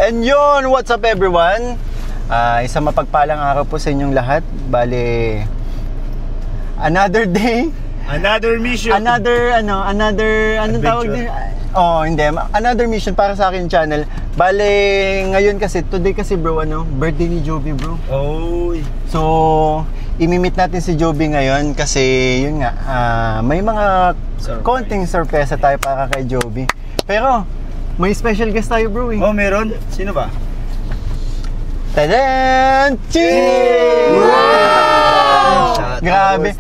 And yun, what's up everyone? Isang mapagpalang araw po sa inyong lahat. Bale, another day, another mission, another tawag din? Oh, hindi. Another mission para sa akin channel. Bale, ngayon kasi, today kasi bro, birthday ni Joby bro. Oh. So, imimit natin si Joby ngayon kasi yun nga, may mga konting sorpresa tayo para kay Joby. Pero, may special guest tayo bro eh. Oh, meron? Sino ba? Tadaan! Cheers! Wow! Grabe.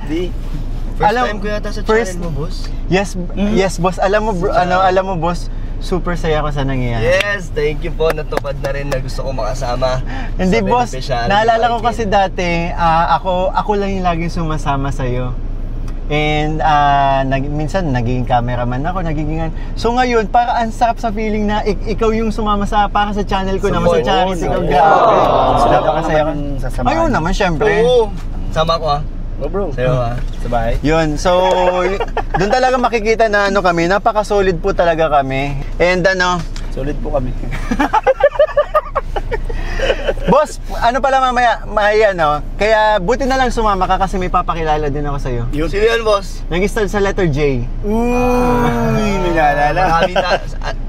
First time ko yata sa channel mo, boss. Yes, yes boss. Alam mo bro, alam mo boss, super saya ko sa nangyayari. Yes, thank you po. Natupad na rin na gusto ko makasama. Hindi boss, naalala ko kasi dati, ako lang yung laging sumasama sa iyo. And minsan nagiging cameraman ako, so ngayon, para ang sarap sa feeling na ikaw yung sumama para sa channel ko naman sa charity ko. Grabe. Napakasaya ko. Ayun naman, syempre. Oo. Sama ko Oh bro. Sayo Sabay. Yun, so doon talaga makikita na kami, napaka-solid po talaga kami. And solid po kami. Boss, pala mamaya, kaya buti na lang sumama ka kasi may papakilala din ako sa'yo. Sino yan, boss? Nag-start sa letter J. Uy, may naalala.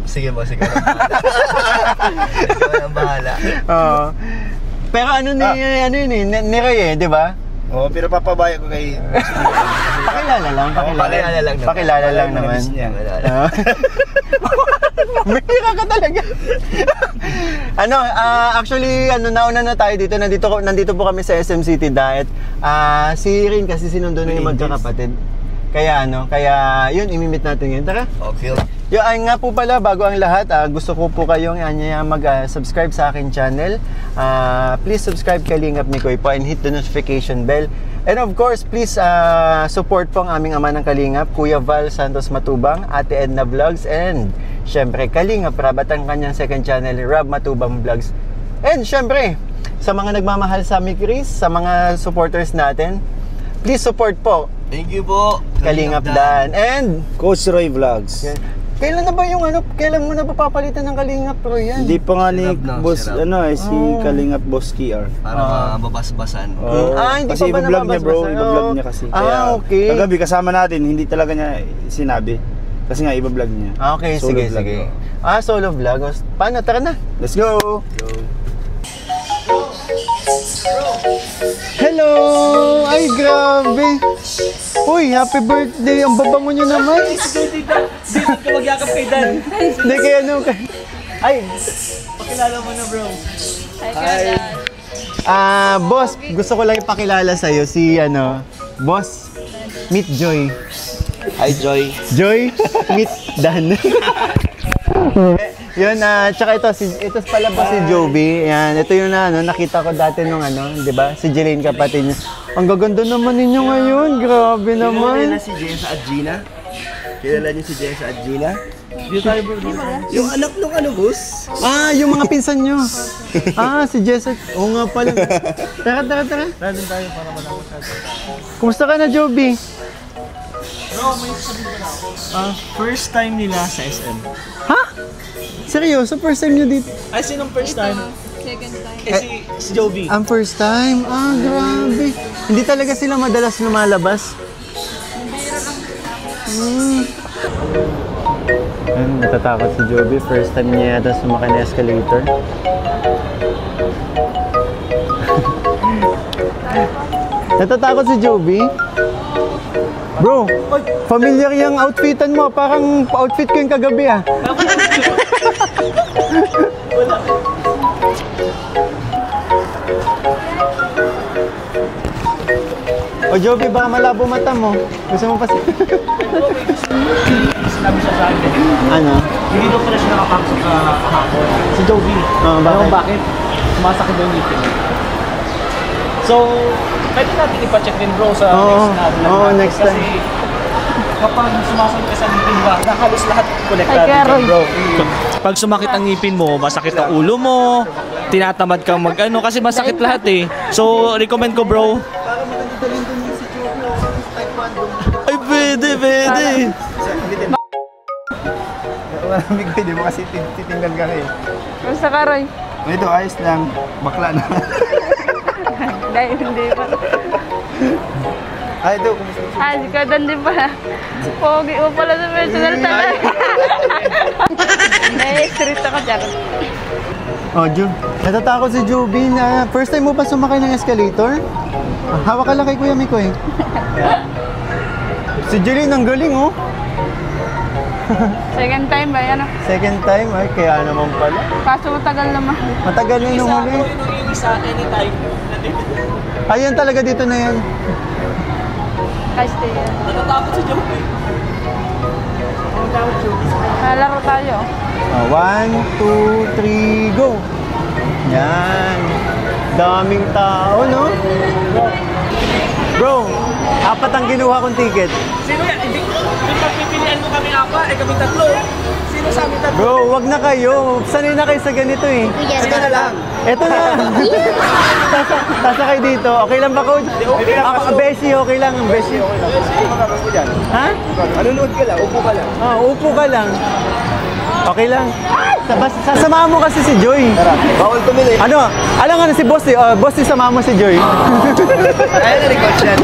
Sige boss, ikaw nang bahala. Oo. Pero ni Ray di ba? Oo, pero papabaya ko kay... Pakilala lang naman. Bihira ka talaga. Actually, nauna na tayo dito. Nandito po kami sa SM City Diet. Si Rin kasi sinundo na yung magkakapatid. Kaya yun, imimit natin yun. Tara. Okay. Yung nga po pala, bago ang lahat, gusto ko po kayong mag-subscribe sa akin channel. Please subscribe kay Lingap ni Koy po and hit the notification bell. And of course, please support po ang aming ama ng Kalingap, Kuya Val Santos Matubang, Ate Edna Vlogs, and syempre Kalingap Rab at ang kanyang second channel, Rab Matubang Vlogs. And syempre, sa mga nagmamahal sa Mick Chris, sa mga supporters natin, please support po. Thank you po. Kalingap Dan and Coach Roy Vlogs. Yeah. Kailan na ba yung kailan mo na papapalitan ng Kalingap Roy yan? Hindi pa nga ni boss, si Kalingap Boss KR. Para mababas-basan. Hindi kasi pa ba i-vlog niya bro, i-vlog niya kasi. Kaya, okay. kagabi kasama natin, hindi talaga niya sinabi. Kasi nga i-vlog niya. Okay, solo sige. Solo vlog. Paano? Tara na. Let's go! Hello! Ay, grabe! Uy, happy birthday! Ang babango nyo naman! Dito ka magyakap kay Dan. Hindi kaya Ay! Pakilala mo na bro. Hi! Boss, gusto ko lang ipakilala sa'yo si, Boss, meet Joy. Hi Joy. Joy, meet Dan. Yun, tsaka ito pala po si Joby. Yan, ito yung nakita ko dati nung di ba? Si Jelaine kapatid niya. Ang gaganda naman ninyo ngayon. Grabe naman. Kilala si Jessa at Gina? Kilala niyo si Jessa at Gina? Dito tayo bro. Yung anak nung boss? Yung mga pinsan nyo. Si Jessa. Oo nga pala. Tara. Nandun tayo para malaman sa Kumusta ka na, Joby? Bro, may sabihin ko na first time nila sa SM. Ha? Seryoso? First time nyo dito? Ay, sinong first time? Second time. Si Joby. Ang first time? Grabe. Hindi talaga sila madalas lumalabas. Natatakot si Joby. First time niya yata sumakay na escalator. Natatakot si Joby? Bro, familiar yung outfitan mo. Parang outfit ko yung kagabi O Joby, baka malabo mata mo. Gusto mo pa Sinabi siya sa akin. Hindi daw pala siya nakapasok kahapon. Si Joby. Bakit? Sumasakit daw yung ngipin. So, pwede natin ipacheck din bro sa next time. Kasi kapag sumasakit ka sa ngipin ba, halos lahat konektado din bro. Pag sumakit ang ngipin mo, masakit ang ulo mo, tinatamad kang kasi masakit lahat eh. So, recommend ko bro. Ay, pwede. Malamig ko, hindi mo kasi titingnan ka eh. Gusto ka, Roy? Ito, ayos lang. Bakla na. Dahil hindi pa. Ay, ito, kumusta? Si Kadan din pala. Pogi mo pala sa personal talaga. Street ako dyan. Oh, Ju. Natatakot si Juby na first time mo pa sumakay ng escalator? Hawak ka lang kay Kuya Miko eh. Si Jeline, ang galing oh. Second time ba yan? Second time, ay kaya naman pala. Kaso matagal naman. Matagal na nung huli. Isa anytime. Ayan talaga dito na yan. Kasi yan. Natatakot si Joe. Laro tayo. 1, 2, 3, go! Yan. Daming tao, no? Bro, 4 ang kinuha kong ticket. Sino yan? Hindi pagpipilian mo kami apa, kami tatlo. Sino sa amin tatlo? Bro, wag na kayo. Sanay na kayo sa ganito eh. Sige na lang. Eto na. Sasakay dito. Okay lang ba, Coach? Okay lang, Ako, Beshi, okay lang. Beshi. Ano magagawin mo dyan? Ha? Manunood ka lang, upo ka lang. Upo ka lang. Okay lang. Sasamahan mo kasi si Joy. Tara, bawal tumili. Ano? Alam nga na si Boss eh. Boss, sasamahan mo si Joy. Ayun na rin, coach yan.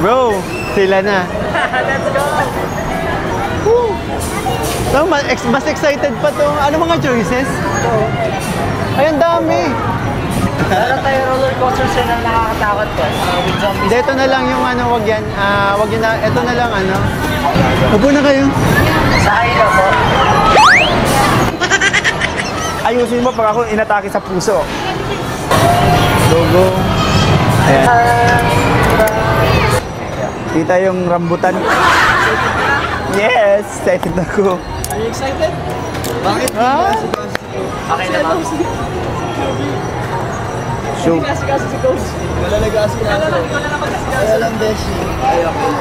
Bro, sila na. Let's go! No, mas excited pa to. Ano mga choices? Ay, ang dami. Meron tayo roller coaster siya na nakakatakot ko. With zombies. Hindi, ito na lang yung ano, wag yan. Wag yun na, ito na lang ano. Upo na kayo. Sa hilo po. Ayusin mo pag ako inatake sa puso. Go, go. Ayan. Kita yung rambutan. Yes! Excited ako. Are you excited? Bakit? Ah? Okay na ba? Show. Hindi kasi si Coach. Wala nag-aasi na ako. Wala na mag-aasi. Wala lang, Beshi. Ay, okay.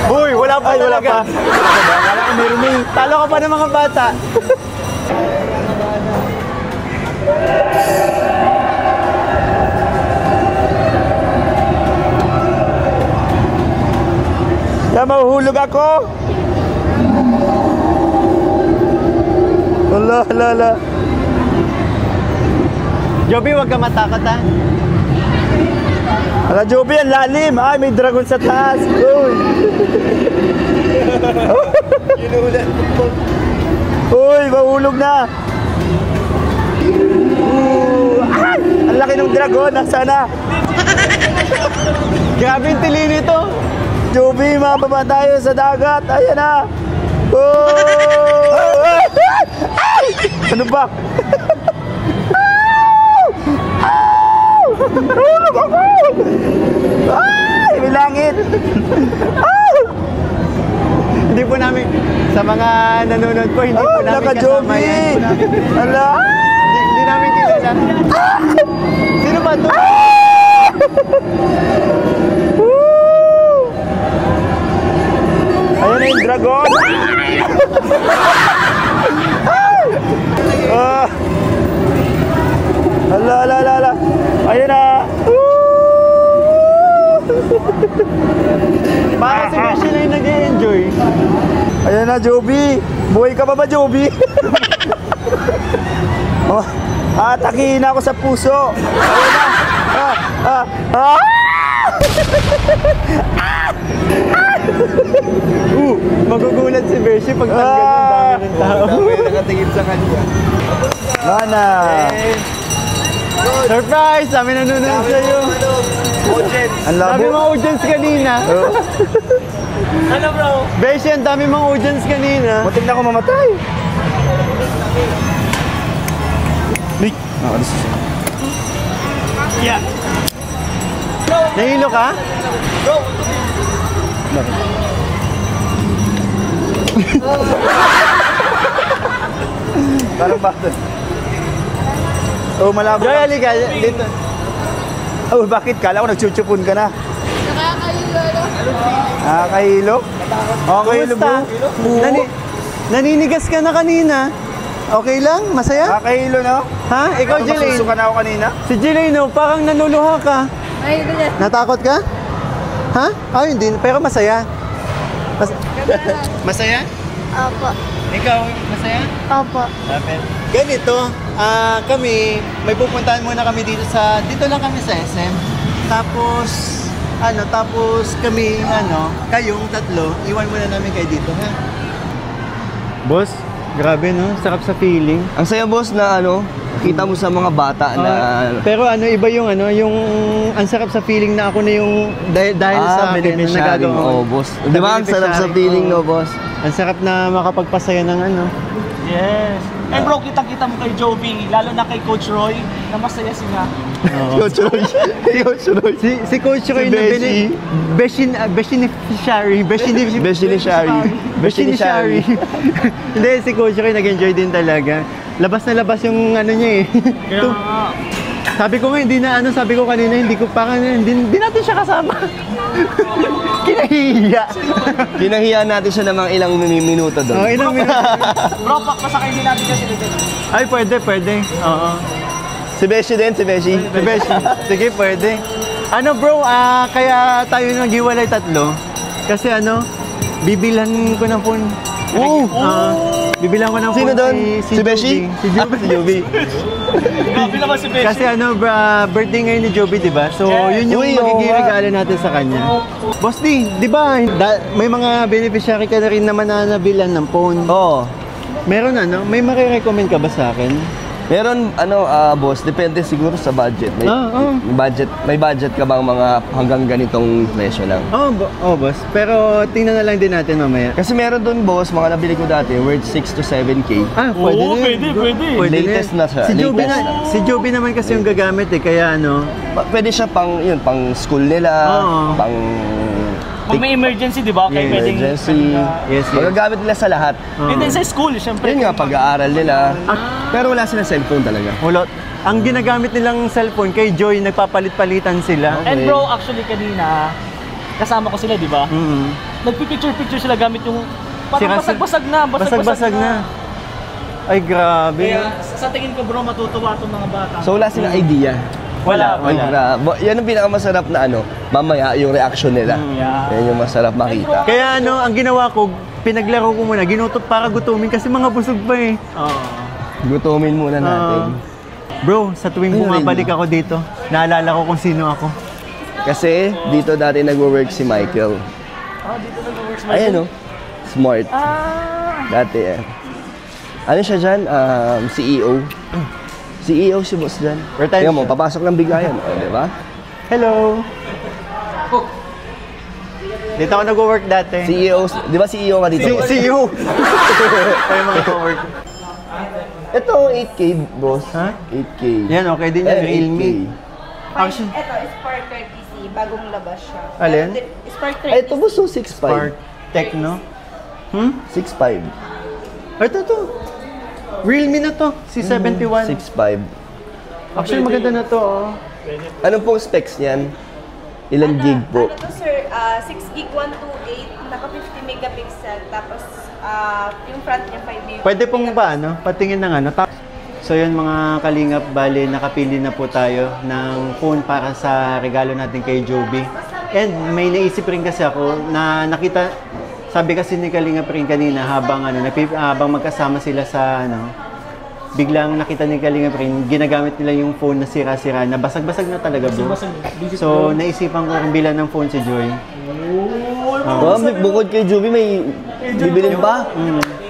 Uy, wala pa Ay, wala talaga. pa. Akala ko meron na eh. Talo ka pa ng mga bata. Na mahuhulog ako. Ala, ala, ala. Joby, wag ka matakot ha. Ala, Joby, ang lalim. Ay, may dragon sa taas. Uy. Uy, mahulog na. Ay, ang laki ng dragon. Nasaan na? Grabe yung tili nito. Joby, mababa tayo sa dagat. Ayan na. Oh! Ay! Ano ba? Tulog ako! Ay! May langit! Hindi po namin, sa mga nanonood po, hindi po namin kasama naka-Joby! yan. Ala! Hindi namin kilala. Sino ba to? Ayun na yung dragon! Ah! Ala, ala, ala, ala! Ayun na! Baka si Beshi na yung nag-e-enjoy. Ayun na, Joby! Buhay ka pa ba, Joby? Oh, atakihin ako sa puso! Ayun na! Magugulat si Beshi pag ganyan dami ng tao. nakatingin sa kanya. Mana! Surprise! Dami nanonood sa'yo. Ang Dami labo. mga audience kanina. Oh, Ano bro? Beshi, ang dami mga audience kanina. Muntik na ako mamatay. Nick! Yeah. Nahilo ka? Parang bakit? Oh, malabo Joy, lang. halika. Dito. Oh, bakit? Kala ko nagchuchupon ka na. Nakakahilo? Okay, Kumusta? Naninigas ka na kanina. Okay lang? Masaya? Kakahilo na. Ha? Ikaw, Jelaine? Masusuka na ako kanina. Si Jelaine, parang nanuluha ka. Ay, ito yan. Natakot ka? Ha? Ay, hindi. Pero masaya. Masaya? Opo. Ikaw, masaya? Opo. Ganito, kami, may pupuntahan muna kami dito lang kami sa SM. Tapos kami, kayong tatlo, iwan muna namin kayo dito, ha? Boss, grabe no, sarap sa feeling. Ang saya boss na kita mo sa mga bata na Pero iba yung yung ang sarap sa feeling na ako na yung dahil sa akin na nagagawa. Oo, boss. Di ba ang sarap sa feeling, no, boss? Ang sarap na makapagpasaya ng Yes. And bro, kitang-kita mo kay Joby, lalo na kay Coach Roy, na masaya sila. Coach Roy. Coach Roy. Si Coach Roy na beneficiary. Hindi, si Coach Roy nag-enjoy din talaga. Labas na labas yung niya eh. Kaya nga. Sabi ko nga, sabi ko kanina, hindi natin siya kasama. Kinahiya natin siya ng mga ilang minuto doon. Ilang minuto. Bro, pasakay din natin kasi dito. Ay, pwede. Oo. Si Beshi din, si Beshi. Sige, pwede. Bro, kaya tayo naghiwalay tatlo. Kasi bibilan ko ng phone. Bibilang ko ng Sino phone doon? Si Joby. Beshi? Si Joby. Grabe naman si Beshi. Kasi birthday ngayon ni Joby, di ba? So, yun yung magiging regalo natin sa kanya. Boss D, di ba, may mga beneficiary ka na rin naman na nabilan ng phone. Oo. Meron may marirecommend ka ba sa akin? Meron, boss, depende siguro sa budget. May budget ka bang mga hanggang ganitong presyo lang? Boss. Pero tingnan na lang din natin mamaya. Kasi meron doon, boss, mga nabili ko dati, worth 6 to 7K. Pwede. Latest na siya. Si Joby naman kasi yung gagamit kaya Pwede siya pang school nila, pang Kung may emergency, di ba? Kaya pwedeng... emergency. Yes. Magagamit nila sa lahat. And then sa school, syempre. Yun nga, pag-aaral nila. Pero wala silang cellphone talaga. Ulot. Ang ginagamit nilang cellphone kay Joy, nagpapalit-palitan sila. And bro, actually kanina, kasama ko sila, di ba? Nagpipicture-picture sila gamit yung... Parang basag-basag na. Basag-basag na. Ay, grabe. Kaya sa tingin ko bro, matutuwa itong mga bata. So wala silang idea. Wala. Yan ang pinakamasarap na mamaya yung reaction nila. Yan yung masarap makita. Kaya ang ginawa ko, pinaglaro ko muna, ginutot para gutumin kasi mga busog pa eh. Gutumin muna natin. Bro, sa tuwing bumabalik ako dito, naalala ko kung sino ako. Kasi dito dati nagwo-work si Michael. Dito nag-work si Michael. Ayan smart. Dati Ano siya dyan? CEO. CEO si boss dyan. Tingnan mo, papasok ng bigayan. Di ba? Hello! Dito ako nag-work dati. CEO, di ba CEO ka dito? CEO! Ay, mga co-work. Ito, 8K, boss. Ha? 8K. Yan, okay din yan. Realme. Actually, ito, Spark 30C. Bagong labas siya. Alin? Spark 30C. Ito, boss, 6.5. Spark Techno. 6.5. Ito. Realme na to. C71. 6.5. Actually, maganda na to. Anong pong specs niyan? Ilan gig po? Ano to, sir? 6 gig 128, naka 50 megapixel, tapos yung front niya 5 gig. Pwede pong ba, patingin ng So yun mga kalingap, bali nakapili na po tayo ng phone para sa regalo natin kay Joby. And may naisip rin kasi ako na nakita, sabi kasi ni Kalingap rin kanina habang habang magkasama sila sa biglang nakita ni Kalingap rin, ginagamit nila yung phone na sira-sira, na basag-basag na talaga bro. So naisipan ko kung bilan ng phone si Joy. Bukod kay Joby, may bibilin pa?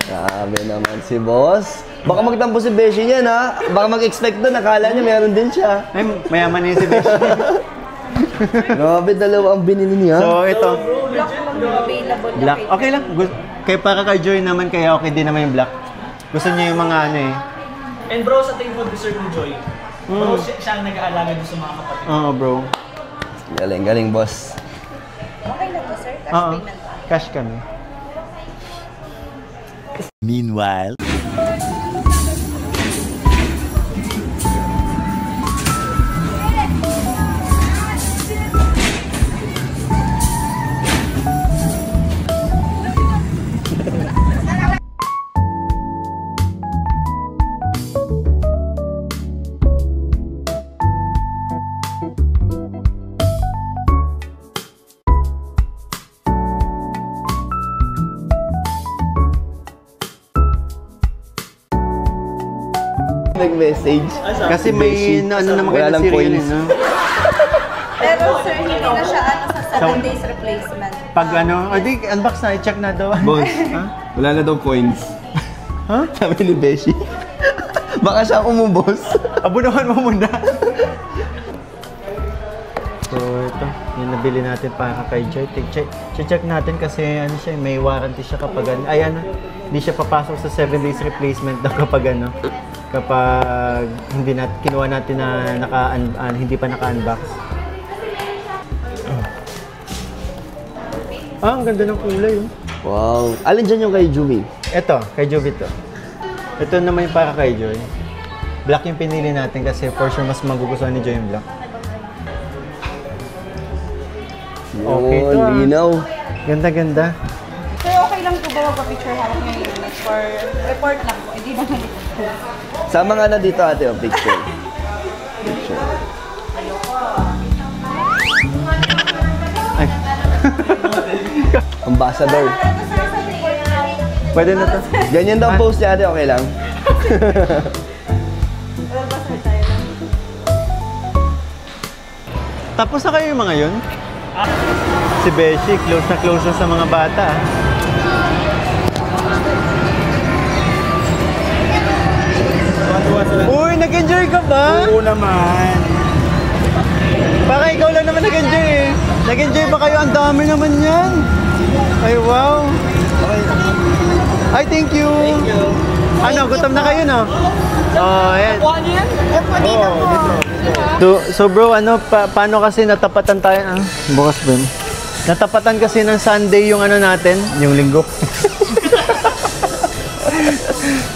Grabe naman si boss. Baka magtampo si Beshi niyan ha. Baka mag-expect doon, nakala niya meron din siya. Ay, mayaman na yun si Beshi. Grabe, dalawa ang binili niya. So ito. Black naman available na Black. Okay lang. Kaya para kay Joy naman, kaya okay din naman yung black. Gusto niya yung mga And bro, sa tingin mo, deserve ni Joy. Bro, siya ang nag-aalaga doon sa mga kapatid. Oo, bro. Galing, boss. Okay na to, sir. Cash payment. Cash kami. Meanwhile, nag-message. Kasi may ano naman kayo Wala na lang serial, coins. no? Pero sir, hindi na siya sa 7 days replacement. Pag ano, di, unbox na, i-check na daw. Boss, wala na daw coins. Ha? Sabi ni Beshi. Baka siya umubos. Abunawan mo muna. So ito, yung nabili natin para kay Joy. Check natin kasi ano siya, may warranty siya kapag ano. Ay ano, hindi siya papasok sa 7 days replacement daw kapag ano. Kapag hindi kinuha natin na hindi pa naka-unbox. Ang ganda ng kulay. Wow. Alin dyan yung kay Jumi? Ito, kay Joy to. Ito naman yung para kay Joy. Black yung pinili natin kasi for sure mas magugustuhan ni Joy yung black. Okay to, linaw. Ganda-ganda. Sir, okay lang po ba magpa-picture hawak niya yung unit for report lang po? Hindi naman ito. Sama nga na dito ate yung picture. Ay. Ambassador. Pwede na to. Ganyan daw ang post niya ate, okay lang? Tapos na kayo yung mga yun? Si Beshi, close na sa mga bata. Uy, nag-enjoy ka ba? Oo naman. Baka ikaw lang naman nag-enjoy eh. Nag-enjoy ba kayo? Ang dami naman yan. Ay, wow. Ay, thank you. Thank you. Ano, gutom na kayo, no? Oh, ayan. So bro, ano, paano kasi natapatan tayo? Bukas ba? Natapatan kasi ng Sunday yung ano natin, yung linggo.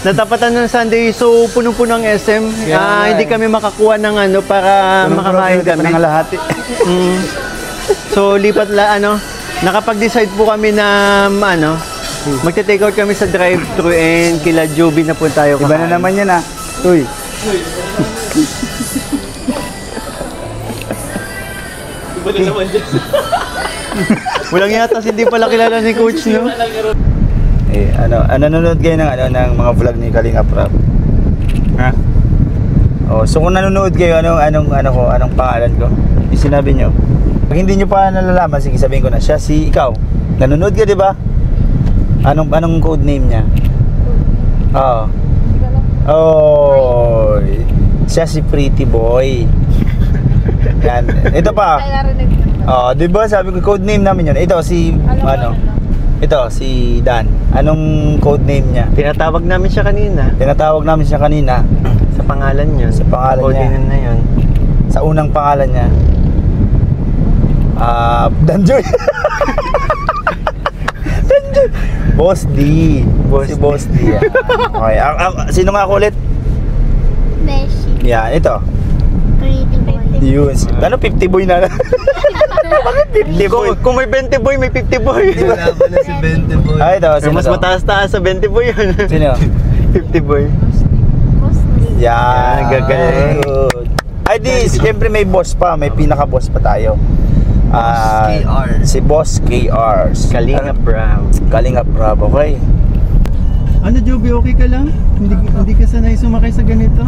Natapatan ng Sunday, so punong-puno ang SM. Hindi kami makakuha ng ano para makakain kami. Nangalahati. So lipat nakapag-decide po kami na magte-take out kami sa drive-thru and kila Joby na po tayo kakain. Iba na naman yan ah. Uy. Iba na naman dyan. Walang yatas, hindi pala kilala ni Coach, no? Nanonood kayo ng mga vlog ni Kalinga Prab. Ha? Oh, so kung nanonood kayo, anong pangalan ko? Yung sinabi nyo. Pag hindi nyo pa nalalaman, sige sabihin ko na siya, ikaw. Nanonood ka, di ba? Anong code name niya? Oo. Oh. Siya si Pretty Boy. Yan. Ito pa. Oh, di ba sabi ko code name namin yun. Ito si Ito si Dan. Anong code name niya? Tinatawag namin siya kanina. Sa pangalan niya. Sa pangalan niya. Code name na yun. Sa unang pangalan niya. Danjoy. Danjoy. Boss D. Si Boss D. Okay. Sino nga ako ulit? Beshi. Yan, ito. Pretty boy. Yun. Ano 50 boy na? Bakit 50 boy? Kung may 20 boy, may 50 boy. Wala pa na si 20 boy. Ito. Sino Mas to? mataas-taas sa 20 boy yun. Sino? 50 boy. Yan. Gagaling. Good. Ay di, siyempre may boss pa. May pinaka-boss pa tayo. KR. Si Boss KR. Kalinga Brown. Kalinga Prab, okay. Ano, Joby, okay ka lang? Hindi ka sanay sumakay sa ganito?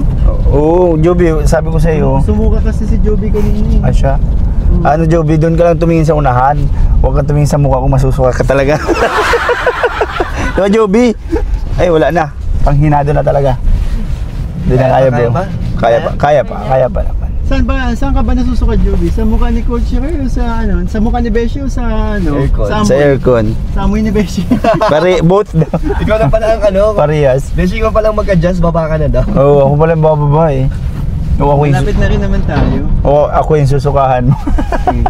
Oo, Joby, sabi ko sa iyo. Sumuka kasi si Joby kanina. Asya. Ano, Joby, doon ka lang tumingin sa unahan. Huwag kang tumingin sa mukha ko, masusuka ka talaga. Diba, Joby? Ay, wala na. Panghinado na talaga. Hindi na kaya, bro. Kaya pa naman. Saan ka ba nasusuka, Joby? Sa mukha ni Coach Ray o sa sa mukha ni Beshi o sa Aircon. Sa Sa aircon. Sa amoy ni Beshi. Both daw. Ikaw na pala ang Parehas. Beshi ko palang mag-adjust, baba ka na daw. Oo, ako pala yung bababa eh. Ako yung, Malapit na rin naman tayo. ako yung susukahan mo.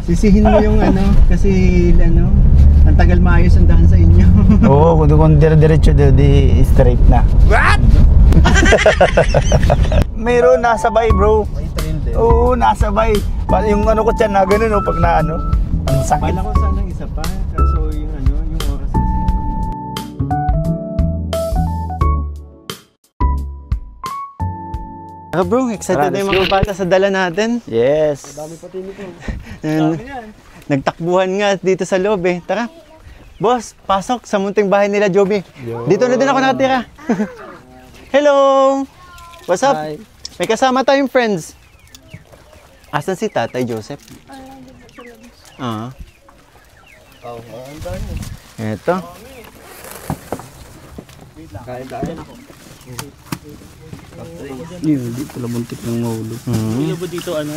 Sisihin mo yung kasi ang tagal maayos ang daan sa inyo. Oo, kung dire-diretso di straight na. What? Mayroon nasabay, bro. May trail din. Oo, nasabay. Yung ko tiyan na ganun, pag na ang sakit. Bala ko sanang isa pa, kaso yung oras kasi. Bro, excited na yung mga bata sa dala natin. Yes. Nagtakbuhan nga dito sa loob eh. Tara. Boss, pasok sa munting bahay nila, Joby. Dito na din ako nakatira. Hello! What's up? Hi. May kasama tayong friends. Asan si Tatay Joseph? Ah. Oh, ang dami. Ito. Kain tayo. Hindi pala buntik ng mahulog. Hindi ba dito ano?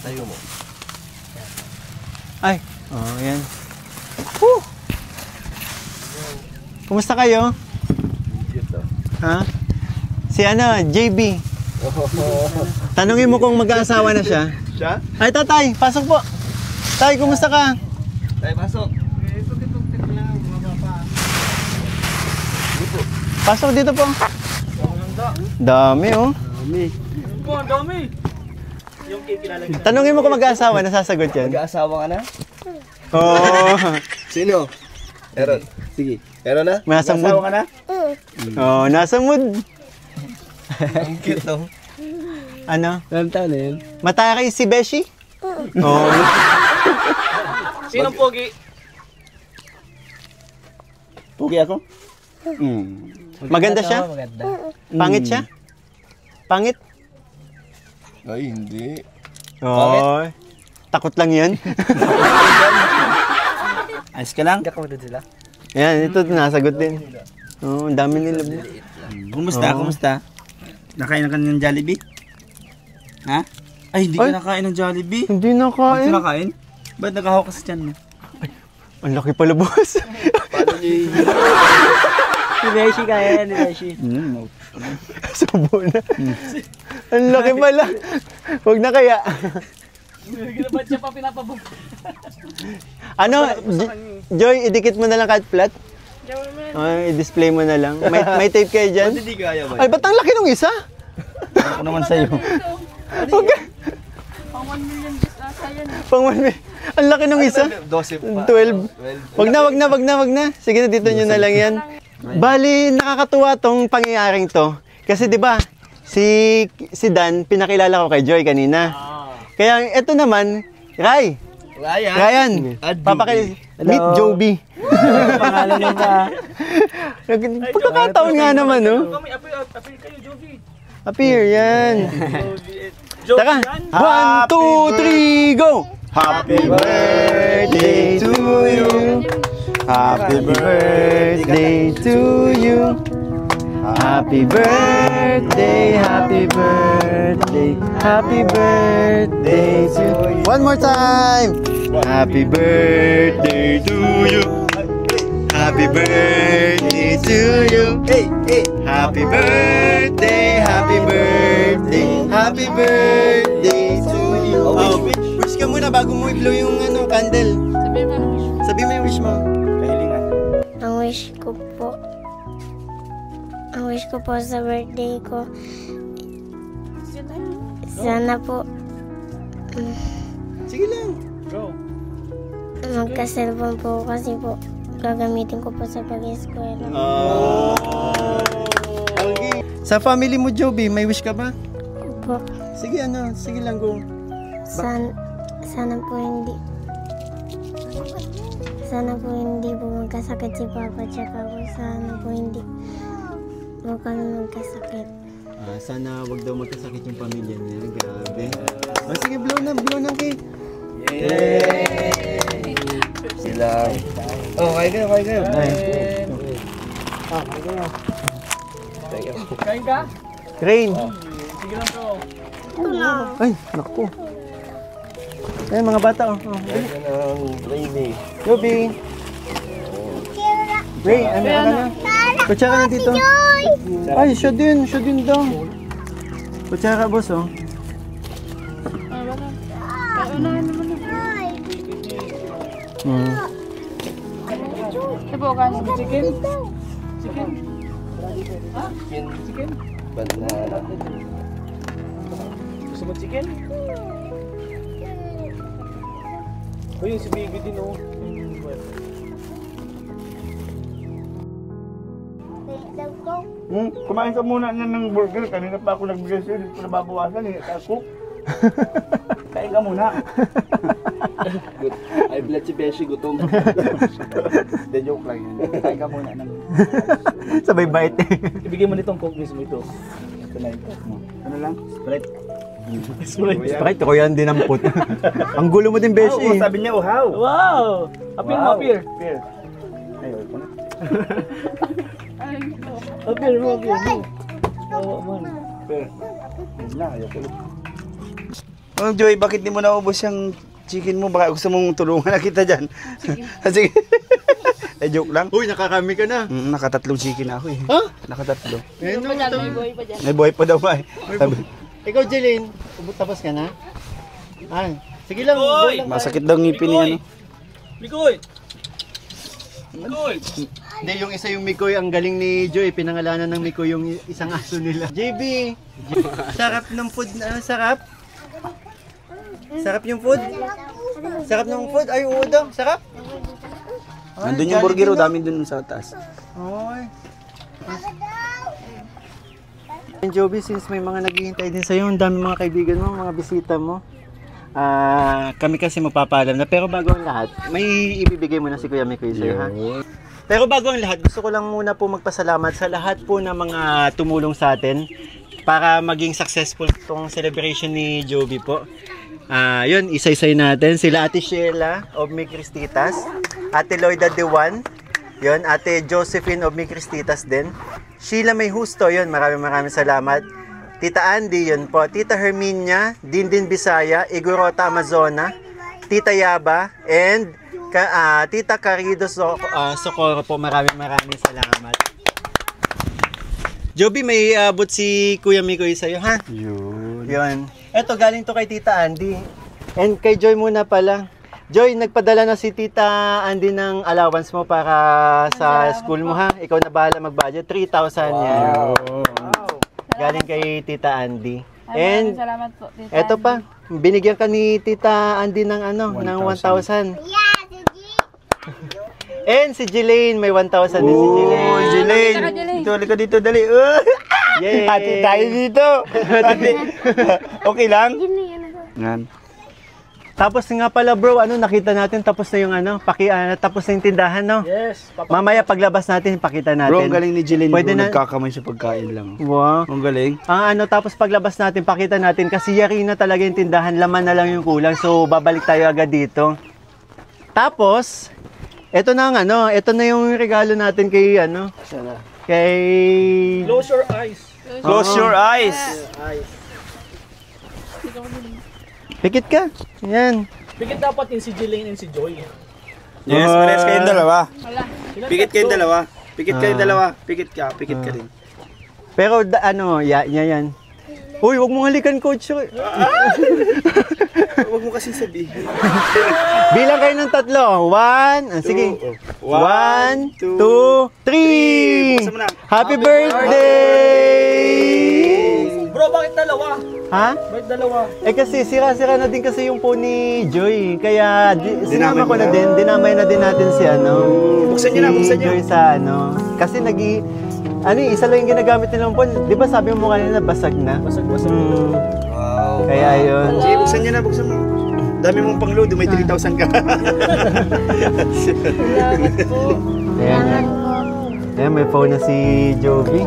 Tayo mo. Ay. Oh, yan. Woo! Kumusta kayo? Ha? Si JB. Tanungin mo kung mag-aasawa na siya. Siya? Ay, tatay, pasok po. Tay, kumusta ka? Tayo, pasok. Pasok dito po. Dami, oh. Dami. Oh, ang dami. Yung kikilala niya. Tanungin mo kung mag-aasawa, nasasagot yan. Mag-aasawa ka na? Oo. Sino? Aaron. Sige. Aaron na? Nasa mood. Asawa ka na? Oo, nasa mood. Ang cute, no? Ano? Ilang taon na yun? Matay si Beshi? Oo. Sinong pogi? Pugi ako? Maganda siya? Maganda. Pangit siya? Pangit? Ay, hindi. Oo. Takot lang yan. Ayos ka lang? Yan, ito nasagot din. Oo, ang dami nila. Kumusta? Oo. Kumusta? Nakain ka ng Jollibee? Ha? Ay, hindi Ay. ka nakain ng Jollibee. Hindi na Ba't kain. ka nakain? Ba't nakahaw ka sa tiyan mo? Ang laki pala, boss. Paano niyo Ni Beshi kaya, ni Beshi. Subo na. Ang laki pala. Huwag na kaya. Ba't siya pa pinapabog? Ano, Joy, idikit mo na lang kahit flat. I-display mo na lang. May tape kayo dyan? Hindi kaya ba? Ay, ba't ang laki nung isa? Ako naman sa'yo. Okay. Pang 1 million views ata yun. Pang 1 million. Ang laki nung isa. 12 pa. 12. Wag na. Sige na, dito nyo na lang yan. Bali, nakakatuwa tong pangyayaring to. Kasi 'di ba, si Dan pinakilala ko kay Joy kanina. Kaya eto naman, Ryan. Meet Joby. Pangalan niya ka. Pagkakataon nga naman, no? Appear kayo, Jovi. Appear, yan. Tara. 1, 2, 3, go! Happy birthday to you. Happy birthday to you. Happy birthday, happy birthday, happy birthday to you. One more time. Happy birthday to you. Happy birthday to you. Happy birthday, happy birthday, happy birthday to you. Oh, wish ka muna bago mo i-blow yung candle. Sabi mo yung wish mo. Ang wish ko po sa birthday ko, sana po Sige lang. magka-cellphone po kasi po gagamitin ko po sa pag-eskwela. Okay. Sa family mo, Joby, may wish ka ba? Po, Sige, sige lang, go. sana po hindi po magkasakit si Papa tsaka po sana po hindi po kami magkasakit. Sana wag daw magkasakit yung pamilya niya. Grabe. Sige, blow ng cake. Sila. Oh, kain kayo. Kain ka? Rain. Sige lang bro. Ay, naku. Ayan, mga bata. Rainy. Joby. Ray, ano ka na? Kutsara na dito. Ay, siya din daw. Kutsara, boss, oh. Chicken. Banana. Gusto mo chicken? O yung si baby din oh. Kumain ka muna ng burger. Kanina pa ako nagbigay sa'yo. Hindi ko nababawasan eh. Cook. Kain ka muna. Ay, blood si Beshi, gutom. The joke lang yun. Kain ka muna. Sabay bite. Ibigay mo nitong coke mismo ito. Ano lang? Sprite. Sprite ko yan dinampot. Ang gulo mo din, Beshi. Sabi niya, uhaw. Wow! Appear mo, appear. Ayun po na. Appear mo, appear mo. Oo, man. Oh, Joy, bakit di mo naubos yung chicken mo? Baka gusto mong tulungan na kita dyan. Sige. Joke lang. Uy, nakakami ka na. Nakatatlong chicken na ako eh. Ha? Nakatatlo. May boy pa dyan. May buhay pa daw ba eh. Sabi, Ikaw, Jeline, tapos ka na? Ay, sige lang. go lang tayo. masakit daw ngipin niya. No? Mikoy! Mikoy! Hindi, yung isa yung Mikoy, ang galing ni Joy. Pinangalanan ng Mikoy yung isang aso nila. JB, sarap ng food. Sarap? Sarap yung food? Sarap ng food? Ay, oo daw. Sarap? Nandun yung burger, dami dun sa taas. Oy. Joby, since may mga naghihintay din sa'yo, ang dami mga kaibigan mo, mga bisita mo. Kami kasi magpapaalam na, pero bago ang lahat, may ibibigay mo na si Kuya Mikoy sa'yo, ha? Pero bago ang lahat, gusto ko lang muna po magpasalamat sa lahat po ng mga tumulong sa atin para maging successful itong celebration ni Joby po. Yun, isa-isay natin. Sila Ate Sheila of Mi Cristitas, Ate Loida Dewan, yun, Ate Josephine of Mi Cristitas din. Sheila May Husto, yun, maraming salamat. Tita Andy, yun po. Tita Herminia, Dindin Bisaya, Igorota Amazona, Tita Yaba, and Tita Carido Socorro po. Maraming salamat. Joby, may abot si Kuya Mikoy sa'yo, ha? Yun. Eto, galing to kay Tita Andy. And kay Joy muna pala. Joy, nagpadala na si Tita Andy ng allowance mo para sa school mo, ha? Ikaw na bahala mag-budget. 3,000 yan. Wow. Galing kay Tita Andy. And Salamat po, Tita. eto pa, binigyan ka ni Tita Andy ng ng 1,000. And si Jelaine, may 1,000 din si Jelaine. Jelaine! Tuloy ka dito, dali. Yay! Hati tayo dito. Okay lang? Yan. Tapos nga pala bro, nakita natin tapos na yung tapos na yung tindahan, no? Yes, Mamaya paglabas natin, pakita natin. Bro, ang galing ni Jelaine. Pwede Bro, na- nagkakamay sa pagkain lang. Wow. Ang galing. Tapos paglabas natin, pakita natin kasi yari na talaga yung tindahan, laman na lang yung kulang. So, babalik tayo agad dito. Tapos, ito na ito na yung regalo natin kay kay Close your eyes. Close your eyes. Pikit ka. Yan. Pikit dapat yung si Jelaine and si Joy. Yes, pares kayong dalawa. Wala. Pikit kayong dalawa. Pikit kayong dalawa. Pikit ka rin. Pero yan. Uy, wag mo halikan, coach. Huwag mo kasi sabihin. Bilang kayo ng 3. Sige. 1, 2, 3. Buksan mo na. Happy birthday! Bro, bakit dalawa? Ha? Bakit dalawa? Kasi sira-sira na din kasi yung phone ni Joy. Kaya sinama ko na mo na. din. Dinamay na din natin si Buksan niyo na, buksan niyo. Joy sa Kasi isa lang yung ginagamit nilang phone. Di ba sabi mo kanina basag na? Basag-basag. Wow. Kaya yun. Sige, buksan niyo na, buksan mo. Dami mong pangload, may 3,000 ka. Salamat po. Ayan, may phone na si Joby.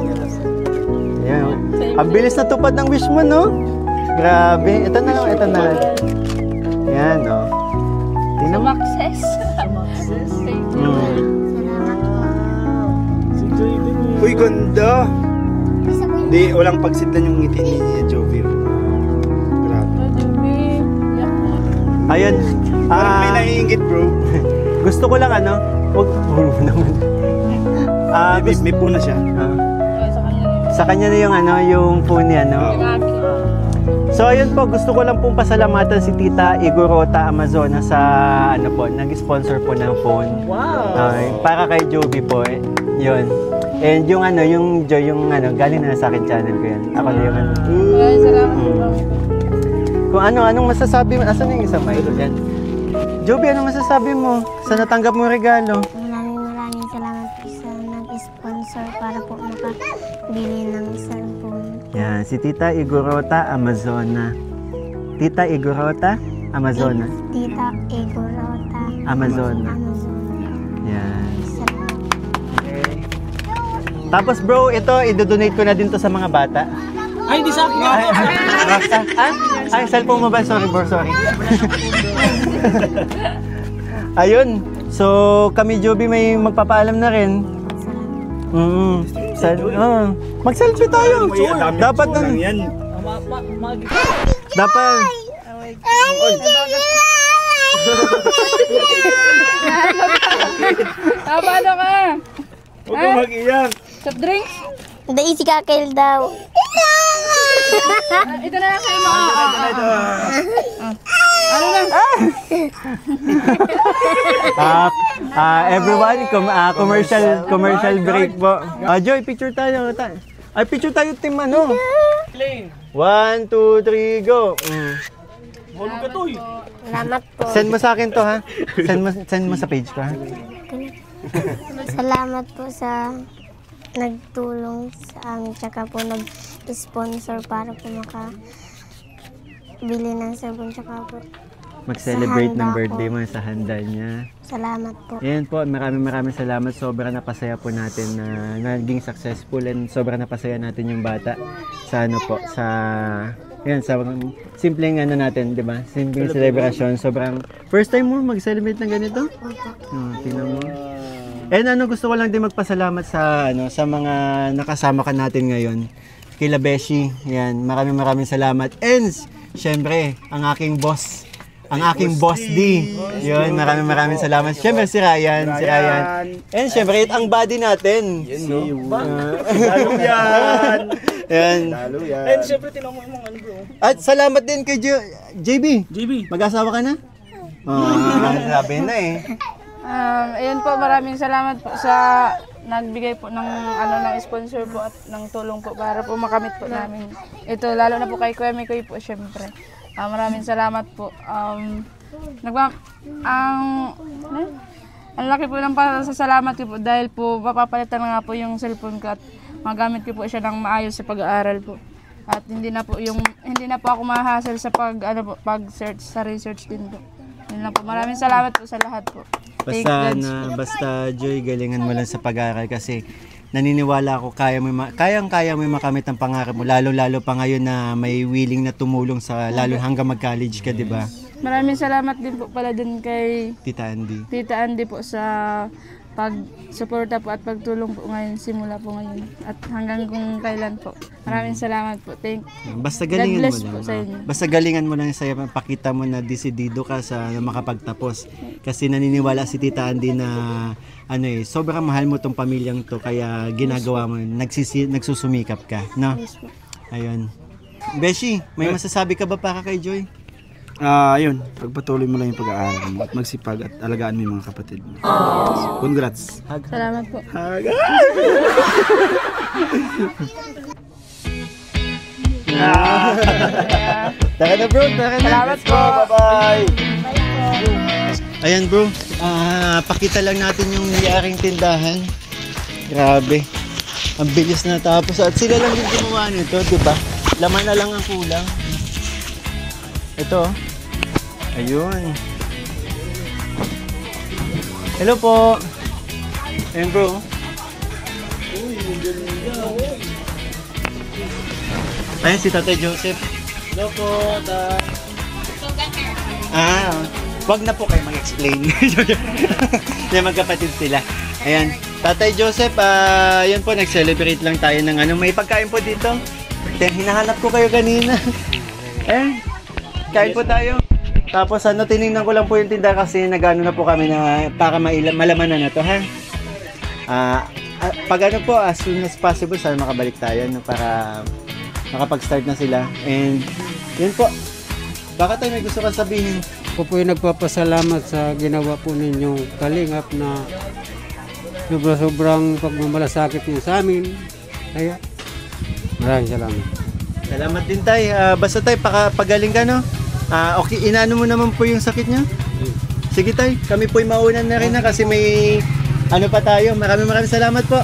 Ayan. Ang bilis na tupad ng wish mo, no? Grabe. Ito na lang. Ayan, no? Tingnan mo. Success. Thank you. Si Joy din eh. Uy, ganda. Hindi, walang pagsidlan yung ngiti ni Jovi. Grabe. Ayun. Parang may naiingit, bro. Gusto ko lang wag mo naman. May puna siya. Sa kanya na yung phone niya, no? So ayun po, gusto ko lang pong pasalamatan si Tita Igorota Amazona sa nag-sponsor po ng phone. Wow! Para kay Joby po, yun. And yung Joy, galing na sa akin channel ko yan. Ako na yung Salamat po. Kung anong masasabi mo, asan yung isang mic dyan? Joby, anong masasabi mo sa natanggap mo regalo? Maraming salamat po sa nag-sponsor para po makabili ng cellphone. Yan, si Tita Igorota Amazona. Tita Igorota Amazona. Tita Igorota Amazona. Amazona. Yan. Salamat. Tapos bro, ito, i-donate ko na din to sa mga bata. Ay, hindi sa akin. Ay, cellphone mo ba? Sorry bro, sorry. Ayun. So, kami Joby may magpapaalam na rin. Mag-selfie tayo. Dapat na. Dapat. Paano ka? Huwag kang mag-iyak. Soft drinks? Daisy kakil daw. Ito na lang kayo mga. Ano na? Everyone, commercial break po. Joy, picture tayo. Ay, picture tayo team ano. 1, 2, 3, go. Salamat po. Send mo sa akin to ha. Send mo sa page ko ha. Salamat po sa nagtulong sa amin, tsaka po nag-sponsor para po makabili ng sabon, tsaka po Mag-celebrate Sa ng handa birthday po. mo sa handa niya. salamat po. Yan po, maraming salamat. Sobrang napasaya po natin na naging successful and sobrang napasaya natin yung bata sa ano po, sa simpleng ano natin, 'di ba? Simpleng celebration. Sobrang first time mo mag-celebrate ng ganito? Tingnan mo. And gusto ko lang din magpasalamat sa sa mga nakasama ka natin ngayon. Kila Beshi, yan. Maraming salamat. And syempre, ang aking boss. Ang aking boss D. Yun, maraming salamat. Syempre si Ryan. And syempre, ang buddy natin. Lalo yan. Yan. Lalo yan. And syempre, tinanong mo yung mga bro. At salamat din kay JB. JB. Mag-asawa ka na? Sabi na eh. Ayun po, maraming salamat po sa nagbigay po ng ng sponsor po at ng tulong po para po makamit po namin. Ito lalo na po kay Kuya Mikoy po syempre. Maraming salamat po. Ang laki po ng pasasalamat ko po dahil po mapapalitan na nga po yung cellphone ko at magamit ko po siya ng maayos sa pag-aaral po. At hindi na po ako ma-hassle sa pag-search sa research din po. Yun lang po. Maraming salamat po sa lahat po. Basta Joy, galingan mo lang sa pag-aaral kasi naniniwala ako kayang-kaya mo makamit ang pangarap mo, lalo pa ngayon na may willing na tumulong sa lalo hanggang mag-college ka, 'di ba? Maraming salamat din po pala din kay Tita Andy po sa pag-suporta po at pagtulong po ngayon, simula po ngayon at hanggang kung kailan po. Maraming salamat po. Basta galingan God bless mo po lang. sa inyo. Basta galingan mo lang sa'yo, pakita mo na desidido ka sa makapagtapos. Kasi naniniwala si Tita Andy na sobrang mahal mo tong pamilyang to kaya ginagawa mo, nagsusumikap ka, no? Yes po. Ayun. Beshi, may masasabi ka ba para kay Joy? Ayun, pagpatuloy mo lang yung pag-aaral mo at magsipag at alagaan mo yung mga kapatid mo. Congrats. Salamat po. Taka na bro, taka na. Salamat po. Bye-bye. Ayan bro, pakita lang natin yung nayaring tindahan. Grabe. Ang bilis na tapos at sila lang yung gumawa nito, di ba? Laman na lang ang kulang. Ito. Ayun. Hello po. Ayan bro. Ayan si Tatay Joseph. Hello po, Wag na po kayo mag-explain. Magkapatid sila. Ayan. Tatay Joseph, yan po, nag-celebrate lang tayo ng may pagkain po dito. Hinahanap ko kayo kanina. Kain po tayo. Tapos tinignan ko lang po yung tindahan kasi nag-ano na po kami na para malaman na to ha. Pag po, as soon as possible, sana makabalik tayo para makapag-start na sila. And yun po. Baka tayo may gusto kang sabihin. Ako po yung nagpapasalamat sa ginawa po ninyong kalingap na sobrang pagmamalasakit niyo sa amin. Kaya maraming salamat. Salamat din tay. Basta tay, pagaling ka no? Okay, inaano mo naman po yung sakit niya? Sige tay, kami po'y maunan na rin na kasi may pa tayo. Maraming salamat po.